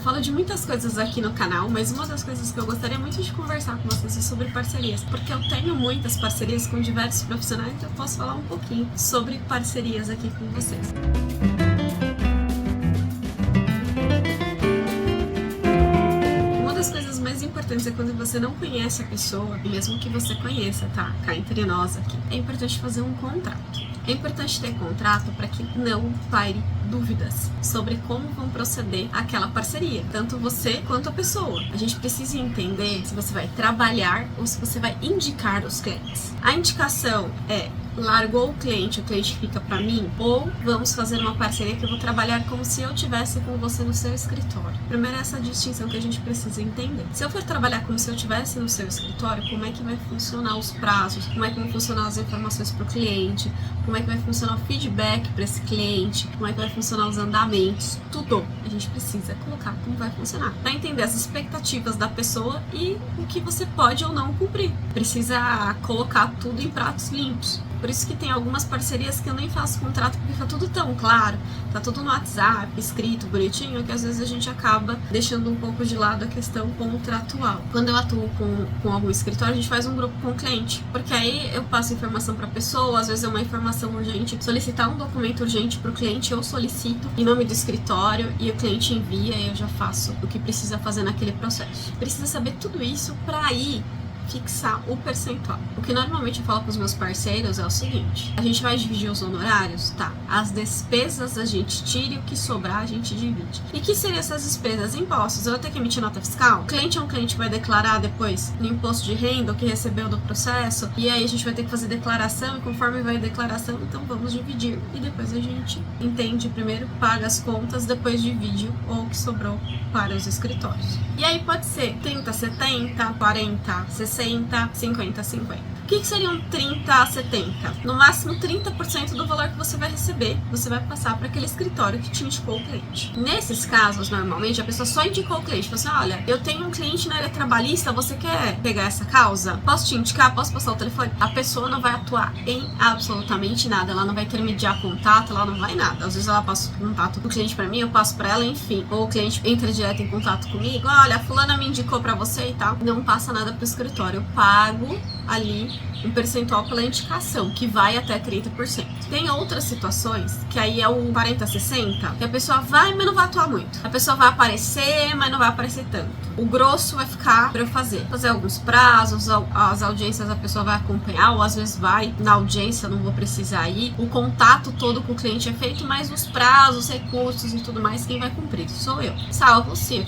Eu falo de muitas coisas aqui no canal, mas uma das coisas que eu gostaria muito de conversar com vocês é sobre parcerias, porque eu tenho muitas parcerias com diversos profissionais, então eu posso falar um pouquinho sobre parcerias aqui com vocês. Importante é quando você não conhece a pessoa, mesmo que você conheça, tá? Cá entre nós aqui. É importante fazer um contrato. É importante ter contrato para que não paire dúvidas sobre como vão proceder aquela parceria, tanto você quanto a pessoa. A gente precisa entender se você vai trabalhar ou se você vai indicar os clientes. A indicação é: largou o cliente fica para mim, ou vamos fazer uma parceria que eu vou trabalhar como se eu tivesse com você no seu escritório. Primeiro, essa distinção que a gente precisa entender. Se eu for trabalhar como se eu tivesse no seu escritório, como é que vai funcionar os prazos, como é que vão funcionar as informações para o cliente, como é que vai funcionar o feedback para esse cliente, como é que vai funcionar os andamentos, tudo. A gente precisa colocar como vai funcionar, para entender as expectativas da pessoa e o que você pode ou não cumprir. Precisa colocar tudo em pratos limpos. Por isso que tem algumas parcerias que eu nem faço contrato, porque tá tudo tão claro, tá tudo no WhatsApp, escrito, bonitinho, que às vezes a gente acaba deixando um pouco de lado a questão contratual. Quando eu atuo com algum escritório, a gente faz um grupo com o cliente, porque aí eu passo informação pra pessoa, às vezes é uma informação urgente, solicitar um documento urgente pro cliente, eu solicito em nome do escritório e o cliente envia e eu já faço o que precisa fazer naquele processo. Precisa saber tudo isso pra aí fixar o percentual. O que normalmente eu falo para os meus parceiros é o seguinte: a gente vai dividir os honorários? Tá. As despesas a gente tira e o que sobrar a gente divide. E que seriam essas despesas? Impostos. Eu vou ter que emitir nota fiscal? O cliente é um cliente que vai declarar depois no imposto de renda o que recebeu do processo, e aí a gente vai ter que fazer declaração, e conforme vai a declaração, então vamos dividir. E depois a gente entende primeiro, paga as contas, depois divide o que sobrou para os escritórios. E aí pode ser 30, 70, 40, 60, 50, 50. O que seriam 30 a 70? No máximo 30% do valor que você vai receber, você vai passar para aquele escritório que te indicou o cliente. Nesses casos, normalmente, a pessoa só indicou o cliente. Você, olha, eu tenho um cliente na área trabalhista, você quer pegar essa causa? Posso te indicar? Posso passar o telefone? A pessoa não vai atuar em absolutamente nada, ela não vai intermediar contato, ela não vai nada. Às vezes ela passa o contato do cliente para mim, eu passo para ela, enfim. Ou o cliente entra direto em contato comigo, olha, a fulana me indicou para você e tal. Não passa nada pro escritório, eu pago ali um percentual pela indicação, que vai até 30%. Tem outras situações, que aí é o 40-60, que a pessoa vai, mas não vai atuar muito. A pessoa vai aparecer, mas não vai aparecer tanto. O grosso vai ficar para eu fazer alguns prazos, as audiências a pessoa vai acompanhar, ou às vezes vai na audiência, não vou precisar ir. O contato todo com o cliente é feito, mas os prazos, recursos e tudo mais, quem vai cumprir sou eu. Salvo se eu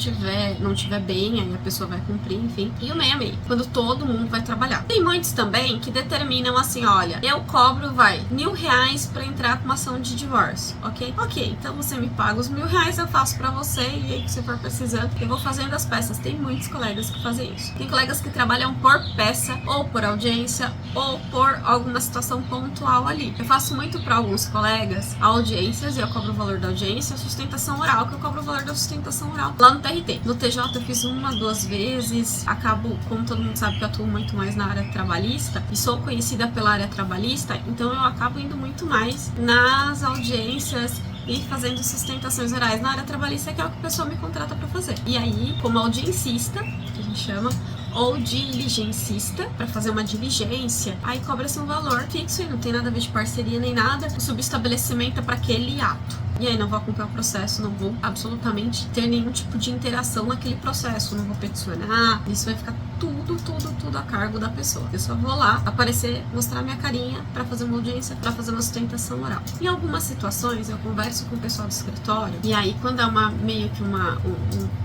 não tiver bem, aí a pessoa vai cumprir, enfim. E o meio a meio, quando todo mundo vai trabalhar. Tem muitos também que determinam assim, olha, eu cobro, R$1.000 para entrar com uma ação de divórcio, ok? Ok, então você me paga os R$1.000, eu faço para você, e aí que você for precisando, eu vou fazendo as peças. Tem muitos colegas que fazem isso. Tem colegas que trabalham por peça, ou por audiência, ou por alguma situação pontual ali. Eu faço muito para alguns colegas audiências, e eu cobro o valor da audiência, sustentação oral, que eu cobro o valor da sustentação oral lá no TRT. No TJ eu fiz 1, 2 vezes, acabo, como todo mundo sabe que eu atuo muito mais na área trabalhista, e sou conhecida pela área trabalhista, então eu acabo indo muito mais nas audiências e fazendo sustentações orais na área trabalhista, que é o que a pessoa me contrata para fazer. E aí, como audiencista, que a gente chama, ou diligencista, para fazer uma diligência, aí cobra-se um valor fixo e não tem nada a ver de parceria nem nada, o subestabelecimento é para aquele ato. E aí não vou acompanhar o processo, não vou absolutamente ter nenhum tipo de interação naquele processo, não vou peticionar, isso vai ficar tudo a cargo da pessoa. Eu só vou lá aparecer, mostrar minha carinha para fazer uma audiência, para fazer uma sustentação oral. Em algumas situações eu converso com o pessoal do escritório, e aí quando é meio que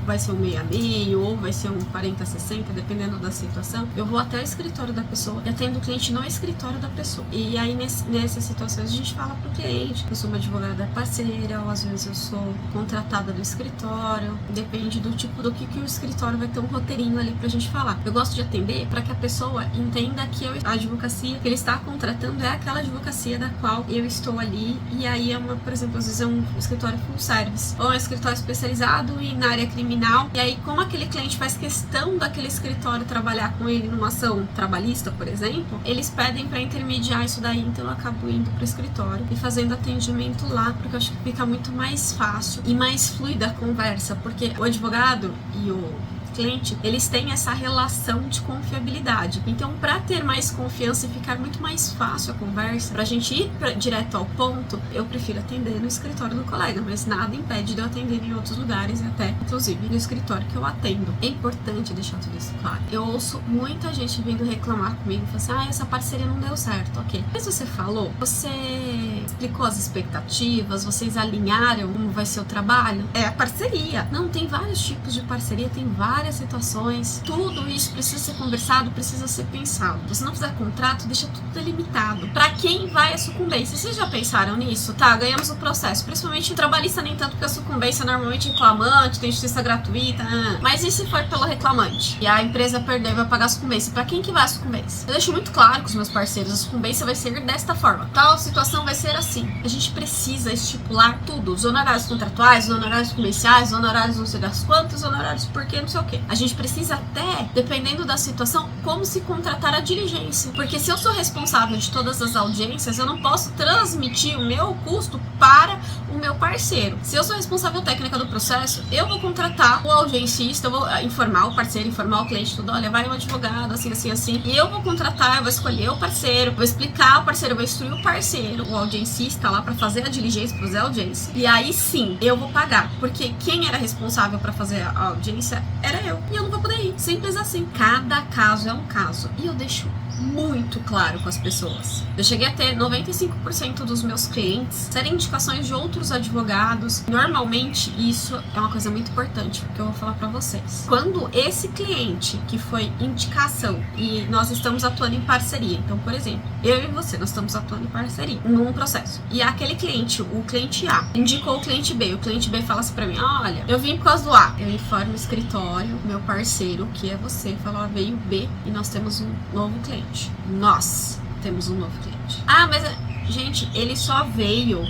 vai ser um meio a meio, ou vai ser um 40-60, dependendo da situação, eu vou até o escritório da pessoa e atendo o cliente no escritório da pessoa. E aí nessas situações a gente fala pro cliente, eu sou uma advogada parceira, ou às vezes eu sou contratada do escritório, depende do tipo do que o escritório vai ter um roteirinho ali pra gente falar. Eu gosto de atender para que a pessoa entenda que a advocacia que ele está contratando é aquela advocacia da qual eu estou ali, e aí é por exemplo, às vezes é um escritório full service, ou é um escritório especializado na área criminal, e aí como aquele cliente faz questão daquele escritório trabalhar com ele numa ação trabalhista, por exemplo, eles pedem para intermediar isso daí, então eu acabo indo pro escritório e fazendo atendimento lá, porque eu acho que fica muito mais fácil e mais fluida a conversa, porque o advogado e o cliente, eles têm essa relação de confiabilidade. Então, para ter mais confiança e ficar muito mais fácil a conversa, pra gente ir direto ao ponto, eu prefiro atender no escritório do colega, mas nada impede de eu atender em outros lugares, até inclusive no escritório que eu atendo. É importante deixar tudo isso claro. Eu ouço muita gente vindo reclamar comigo, falando assim, essa parceria não deu certo, ok. Mas você falou, você explicou as expectativas, vocês alinharam como vai ser o trabalho? É a parceria. Não, tem vários tipos de parceria, tem várias situações, tudo isso precisa ser conversado, precisa ser pensado. Se não fizer contrato, deixa tudo delimitado. Pra quem vai a sucumbência? Vocês já pensaram nisso? Tá, ganhamos o processo, principalmente o trabalhista nem tanto, porque a sucumbência é normalmente reclamante, tem justiça gratuita, mas e se for pelo reclamante? E a empresa perdeu e vai pagar a sucumbência? Pra quem que vai a sucumbência? Eu deixo muito claro com os meus parceiros, a sucumbência vai ser desta forma, tal situação vai ser assim. A gente precisa estipular tudo, os honorários contratuais, os honorários comerciais, os honorários não sei das quantas, os honorários por quê, não sei o quê. A gente precisa até, dependendo da situação, como se contratar a diligência. Porque se eu sou responsável de todas as audiências, eu não posso transmitir o meu custo para o meu parceiro. Se eu sou responsável técnica do processo, eu vou contratar o audiencista, eu vou informar o parceiro, informar o cliente, tudo, olha, vai um advogado, assim, assim, assim. E eu vou contratar, eu vou escolher o parceiro, vou explicar o parceiro, eu vou instruir o parceiro, o audiencista lá para fazer a diligência, fazer a audiência. E aí sim, eu vou pagar. Porque quem era responsável para fazer a audiência era eu. E eu não vou poder ir. Simples assim. Cada caso é um caso. E eu deixo muito claro com as pessoas. Eu cheguei a ter 95% dos meus clientes serem indicações de outros advogados. Normalmente, isso é uma coisa muito importante, porque eu vou falar pra vocês. Quando esse cliente que foi indicação e nós estamos atuando em parceria, então, por exemplo, eu e você, nós estamos atuando em parceria num processo. E aquele cliente, o cliente A, indicou o cliente B. O cliente B fala assim pra mim, olha, eu vim por causa do A. Eu informo o escritório, meu parceiro, que é você, fala, ó, veio B e nós temos um novo cliente. Nós temos um novo cliente. Ah, mas, gente, ele só veio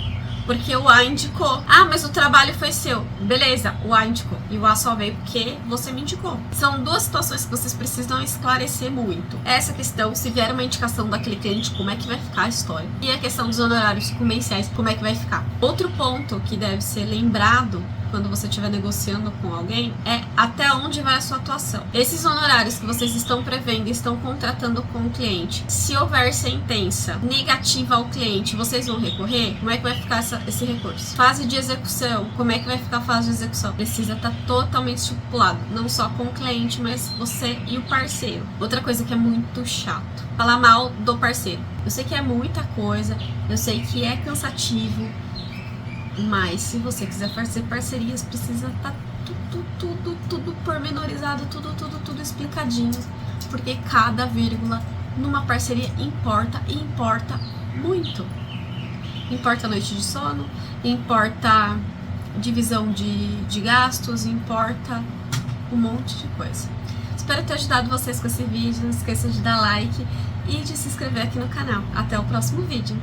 porque o A indicou. Ah, mas o trabalho foi seu. Beleza, o A indicou. E o A só veio porque você me indicou. São duas situações que vocês precisam esclarecer muito. Essa questão, se vier uma indicação daquele cliente, como é que vai ficar a história? E a questão dos honorários comerciais, como é que vai ficar? Outro ponto que deve ser lembrado quando você estiver negociando com alguém, é até onde vai a sua atuação. Esses honorários que vocês estão prevendo e estão contratando com o cliente, se houver sentença negativa ao cliente, vocês vão recorrer? Como é que vai ficar esse recurso? Fase de execução, como é que vai ficar a fase de execução? Precisa estar totalmente estipulado, não só com o cliente, mas você e o parceiro. Outra coisa que é muito chato, falar mal do parceiro. Eu sei que é muita coisa, eu sei que é cansativo, mas se você quiser fazer parcerias, precisa estar tudo pormenorizado, tudo explicadinho, porque cada vírgula numa parceria importa e importa muito. Importa noite de sono, importa divisão de gastos, importa um monte de coisa. Espero ter ajudado vocês com esse vídeo, não esqueça de dar like e de se inscrever aqui no canal. Até o próximo vídeo.